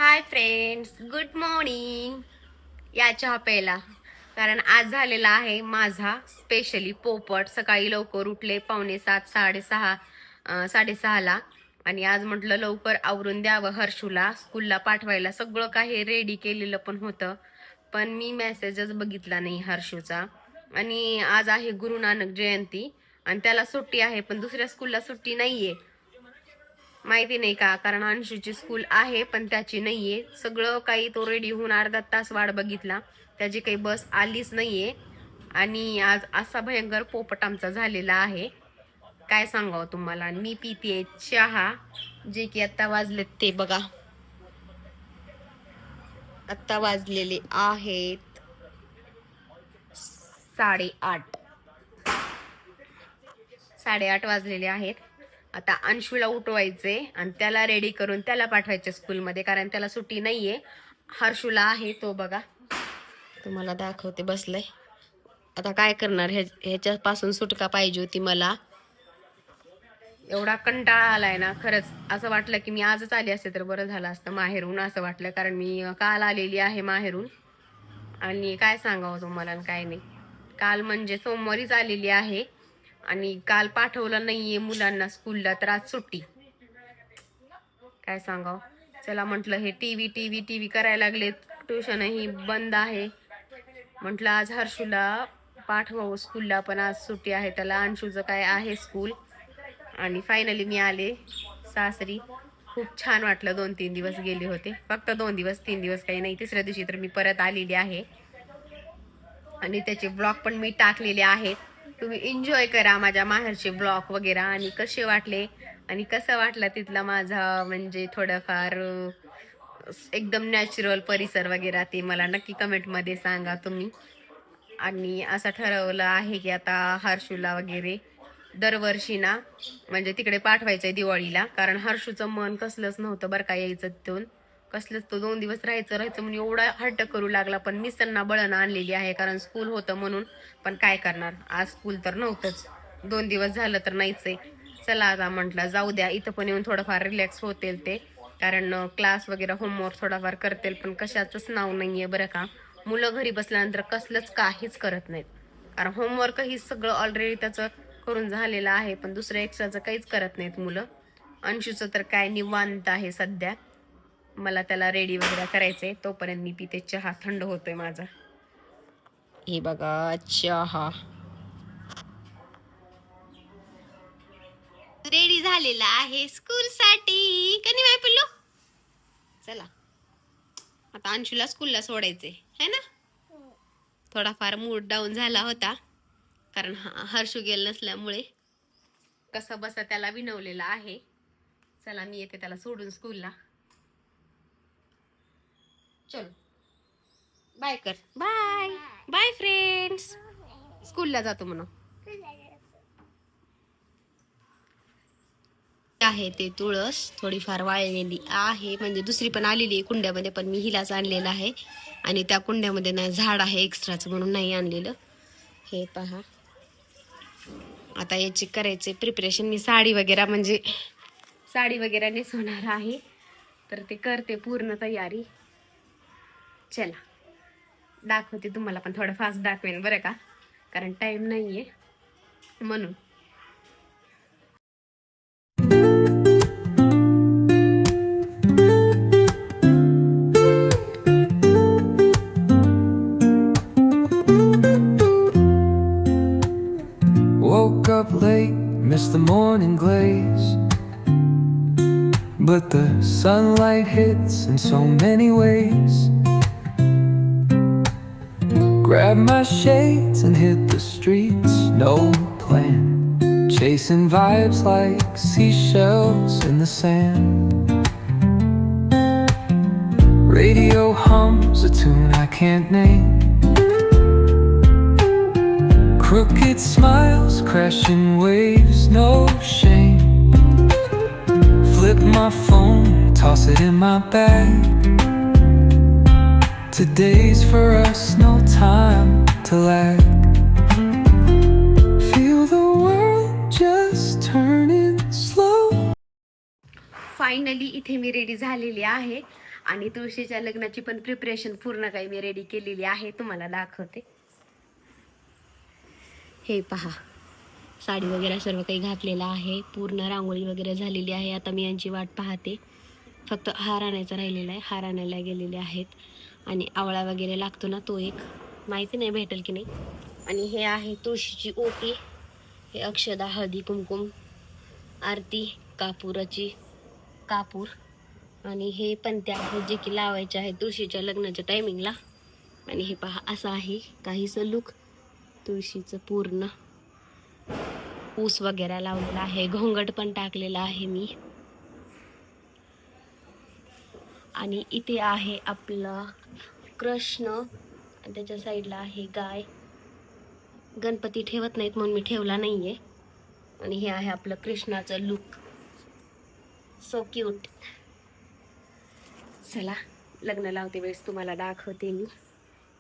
Hi friends, good morning. या चहा प्यायला. कारण आज झालेला आहे माझा स्पेशली पोपट. सकाळी लवकर उठले 6:45 साडेसहाला. आणि आज म्हटलं लवकर आवरून द्यावं हर्षूला स्कूलला पाठवायला. सगळं काही रेडी केलेलं पण होतं, पण मी मेसेजच बघितला नाही हर्षूचा. आणि आज आहे गुरु नानक जयंती आणि त्याला सुट्टी आहे, पण दुसऱ्या स्कूलला सुट्टी नाहीये. माहिती नाही का, कारण अंशूची स्कूल आहे पण त्याची नाहीये. सगळं काही तो रेडी होऊन अर्धा तास वाट बघितला, त्याची काही बस आलीच नाहीये. आणि आज असा भयंकर पोपट आमचा झालेला आहे, काय सांगावं तुम्हाला. मी पिते चहा, जे की आता वाजलेत ते बघा, आता वाजलेले आहेत 8:30. 8:30 वाजलेले आहेत. आता अंशूला उठवायचे आणि त्याला रेडी करून त्याला पाठवायचे स्कूलमध्ये, कारण त्याला सुट्टी नाहीये. हर्षूला आहे, तो बघा तुम्हाला दाखवते, बसलाय. आता काय करणार, ह्याच्यापासून सुटका पाहिजे होती मला. एवढा कंटाळा आलाय ना, खरंच असं वाटलं की मी आजच आली असते तर बरं झालं असतं माहेरून, असं वाटलं. कारण मी काल आलेली आहे माहेरून, आणि काय सांगावं तुम्हाला काय नाही. काल म्हणजे सोमवारीच आलेली आहे आणि काल पाठवलं नाहीये मुलांना स्कूलला, तर आज सुट्टी. काय सांगावं. चला म्हटलं, हे टीव्ही टीव्ही टीव्ही करायला लागले, ट्युशनही बंद आहे. म्हटलं आज हर्षूला पाठवावं स्कूलला, पण आज सुट्टी आहे त्याला. अंशूचं काय आहे स्कूल. आणि फायनली मी आले सासरी. खूप छान वाटलं. 2-3 दिवस गेले होते, फक्त 2 दिवस, 3 दिवस काही नाही. तिसऱ्या दिवशी तर मी परत आलेली आहे आणि त्याचे ब्लॉग पण मी टाकलेले आहेत. तुम्ही एन्जॉय करा माझ्या माहेरचे ब्लॉग वगैरे. आणि कसे वाटले आणि कसं वाटलं तिथला माझा म्हणजे थोडंफार एकदम नॅचरल परिसर वगैरे, ते मला नक्की कमेंटमध्ये सांगा तुम्ही. आणि असं ठरवलं आहे की आता हर्षूला वगैरे दरवर्षी ना म्हणजे तिकडे पाठवायचंय दिवाळीला. कारण हर्षूचं मन कसलंच नव्हतं बरं का यायचं तिथून, कसलंच. तो 2 दिवस राहायचं म्हणून एवढा हट्ट करू लागला, पण मी त्यांना बळण आणलेली आहे कारण स्कूल होतं म्हणून. पण काय करणार, आज स्कूल तर नव्हतंच, 2 दिवस झालं तर नाहीच आहे. चला आता म्हटलं जाऊ द्या, इथं पण येऊन थोडंफार रिलॅक्स होतील ते. कारण क्लास वगैरे होमवर्क थोडाफार करतील, पण कशाचंच नाव नाहीये बरं का. मुलं घरी बसल्यानंतर कसलंच काहीच करत नाहीत, कारण होमवर्क ही सगळं ऑलरेडी त्याचं करून झालेलं आहे, पण दुसरं एक्स्ट्राचं काहीच करत नाहीत मुलं. अंशूचं तर काय निवांत आहे सध्या. मला त्याला रेडी वगैरे करायचंय, तोपर्यंत मी पिते चहा. थंड होतोय माझा. हे बघा चहा रेडी झालेला आहे स्कूल साठी. कधी बाय पिल्लू, चला आता अंशूला स्कूलला सोडायचे है ना. थोडाफार मूड डाऊन झाला होता, कारण हर्षू गेल नसल्यामुळे कसं बसा त्याला विनवलेला आहे. चला मी येते त्याला सोडून स्कूलला. चलो बाय कर. Bye bye friends. स्कूलला जातो म्हणून आहे. ते तुळस थोडीफार वाळलेली आहे, म्हणजे दुसरी पण आलेली आहे कुंड्यामध्ये, पण मी हिलाच आणलेलं आहे. आणि त्या कुंड्यामध्ये ना झाड आहे एक्स्ट्राचं म्हणून नाही आणलेलं. हे पहा, आता याची करायचे प्रिपरेशन. मी साडी वगैरे म्हणजे साडी वगैरे नेसवणार आहे, तर ते करते पूर्ण तयारी. चला दाखवते तुम्हाला, पण थोडं फास्ट दाखवेन बरं का, कारण टाइम नाहीये म्हणून. Woke up late, missed the morning glaze, but the sunlight hits in so many ways. Grabbed my shades and hit the streets, no plan, chasing vibes like seashells in the sand. Radio hums a tune I can't name, crooked smiles, crashing waves, no shame. Flip my phone, toss it in my bag. Today's for us, no time to lag. Feel the world just turning slow. Finally इथे मी ready झालेली आहे आणि तुळशीच्या लग्नाची पण preparation पूर्ण काही मी ready केलेली आहे, तुम्हाला दाखवते. हे पहा, साडी वगैरे सर्व काही घातलेलं आहे, पूर्ण रांगोळी वगैरे झालेली आहे. आता मी यांची वाट पाहते, फक्त हार आणायचा राहिलेला आहे. हार आणायला गेलेले आहेत. आणि आवळा वगैरे लागतो ना, तो एक माहिती नाही भेटेल की नाही. आणि हे आहे तुळशीची ओटी, हे अक्षदा, हळदी कुंकुम, आरती, कापूर आणि हे पणत्या आहेत जे की लावायचे आहे तुळशीच्या लग्नाच्या टायमिंगला. आणि हे पहा, असं आहे काहीसं लुक तुळशीचं. पूर्ण ऊस वगैरे लावलेला आहे, घोंगट पण टाकलेला आहे मी. आणि इथे आहे आपला कृष्ण, आणि त्याच्या साईडला आहे गाय. गणपती ठेवत नाहीत म्हणून मी ठेवला नाहीये. आणि हे आहे आपलं कृष्णाचं लुक, सो क्यूट. चला, लग्न लावते वेळेस तुम्हाला दाखवते मी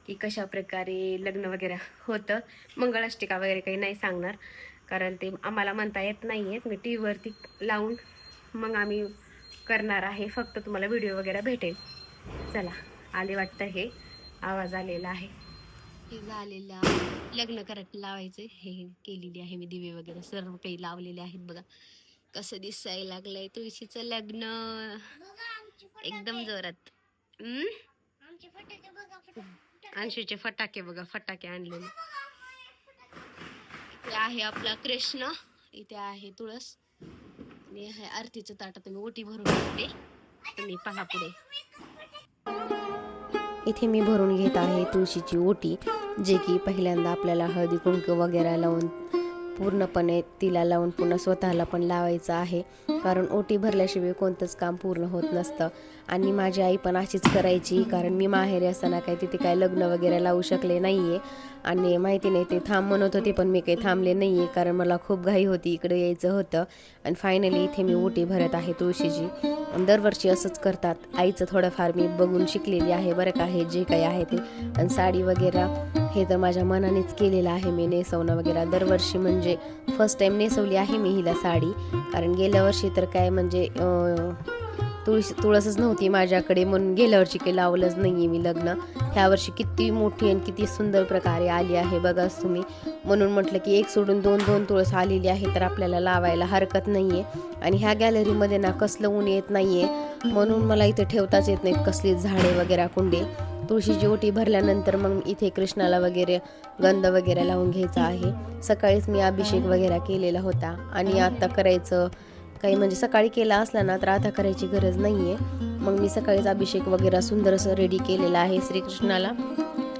की कशा प्रकारे लग्न वगैरे होतं. मंगळाष्टिका वगैरे काही नाही सांगणार, कारण ते आम्हाला म्हणता येत नाही आहेत. मी टी व्हीवरती लावून मग आम्ही करणार आहे, फक्त तुम्हाला व्हिडिओ वगैरे भेटेल. चला, आले वाटतं, हे आवाज आलेला आहे. हे झालेलं लग्न करायला लावायचं हे केलेली आहे मी. दिवे वगैरे सर्व काही लावलेले आहेत. बघा कसं दिसायला लागलंय तुळशीचं लग्न, एकदम जोरात. अंशूचे फटाके बघा, फटाके आणलेले. इथे आहे आपला कृष्ण, इथे आहे तुळस, आणि हे आरतीचं ताट. तुम्ही ओटी भरून घेते, तुम्ही पहा पुढे. इथे मी भरून घेत आहे तुळशीची ओटी, जे की पहिल्यांदा आपल्याला हळदी कुंकू वगैरे लावून पूर्णपणे तिला लावून पुन्हा स्वतःला पण लावायचं आहे, कारण ओटी भरल्याशिवाय कोणतंच काम पूर्ण होत नसतं. आणि माझी आई पण अशीच करायची, कारण मी माहेरी असताना काही तिथे काय लग्न वगैरे लावू शकले नाहीये. आणि माहिती नाही, ते थांब म्हणत होते पण मी काही थांबले नाहीये, कारण मला खूप घाई होती, इकडे यायचं होतं. आणि फायनली इथे मी ओटी भरत आहे तुळशीची. दरवर्षी असंच करतात. आईचं थोडंफार मी बघून शिकलेली आहे बरं का, हे जे काही आहे ते. आणि साडी वगैरे हे तर माझ्या मनानेच केलेलं आहे मी, नेसवणं वगैरे. दरवर्षी म्हणजे फर्स्ट टाईम नेसवली आहे मी हिला साडी, कारण गेल्या वर्षी तर काय म्हणजे तुळसच नव्हती माझ्याकडे, म्हणून गेल्या वर्षी काही लावलंच नाही आहे मी लग्न. ह्या वर्षी किती मोठी आणि किती सुंदर प्रकारे आली आहे बघाच तुम्ही. म्हणून म्हटलं की एक सोडून दोन तुळस आलेली आहे, तर आपल्याला लावायला हरकत नाही आहे. आणि ह्या गॅलरीमध्ये ना कसलं ऊन येत नाही आहे, म्हणून मला इथे ठेवताच येत नाहीत कसली झाडे वगैरे कुंडे. तुळशीची ओटी भरल्यानंतर मग इथे कृष्णाला वगैरे गंध वगैरे लावून घ्यायचा आहे. सकाळीच मी अभिषेक वगैरे केलेला होता, आणि आता करायचं काही म्हणजे सकाळी केला असला ना तर आता करायची गरज नाही आहे. मग मी सकाळीच अभिषेक वगैरे सुंदर असं रेडी केलेलं आहे श्रीकृष्णाला.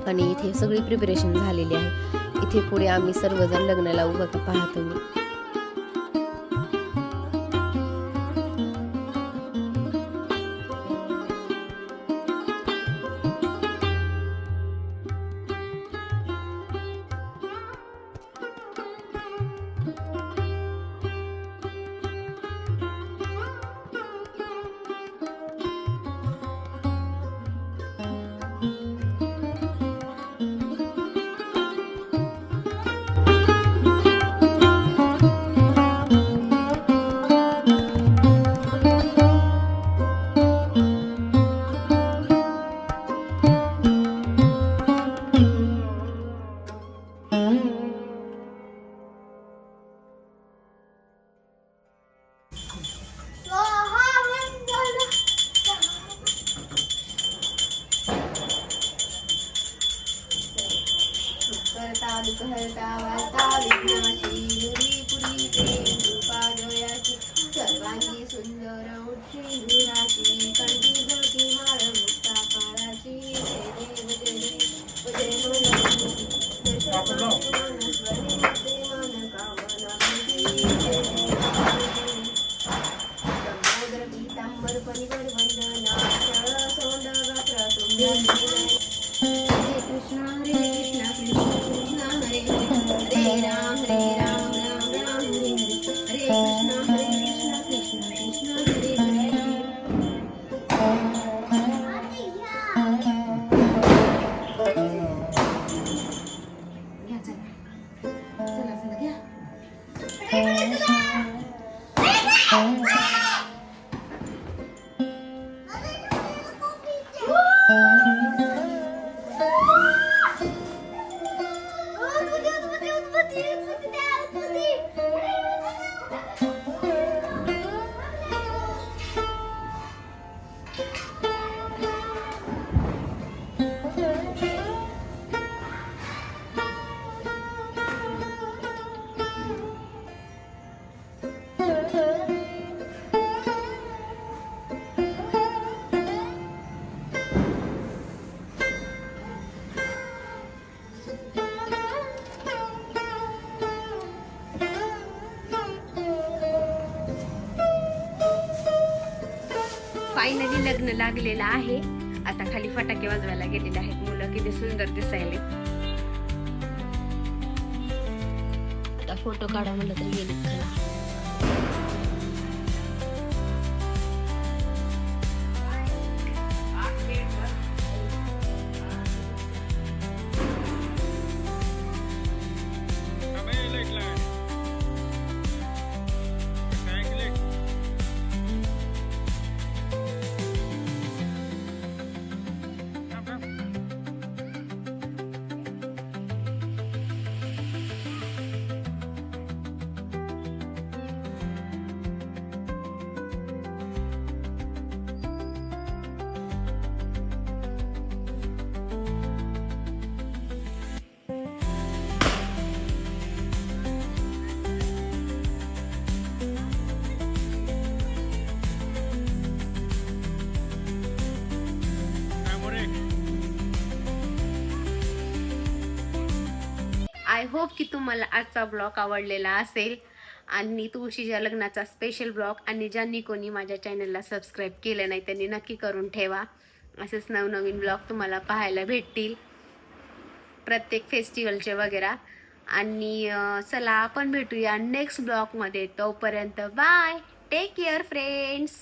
आणि इथे सगळी प्रिपरेशन झालेली आहे. इथे पुढे आम्ही सर्वजण लग्न लावू बघा, पहा तुम्ही. सर्वांगी सुंदर फायनली लग्न लागलेलं आहे. आता खाली फटाके वाजवायला गेलेले आहेत मुलं. किती सुंदर दिसायले. आता फोटो काढा म्हणलं तर गेले खरा. आय होप की तुम्हाला आजचा ब्लॉग आवडलेला असेल आणि तुळशीच्या लग्नाचा स्पेशल ब्लॉग. आणि ज्यांनी कोणी माझ्या चॅनलला सबस्क्राईब केलं नाही त्यांनी नक्की करून ठेवा. असेच नवनवीन ब्लॉग तुम्हाला पाहायला भेटतील प्रत्येक फेस्टिवलचे वगैरे. आणि चला आपण भेटूया नेक्स्ट ब्लॉगमध्ये. तोपर्यंत बाय, टेक केअर फ्रेंड्स.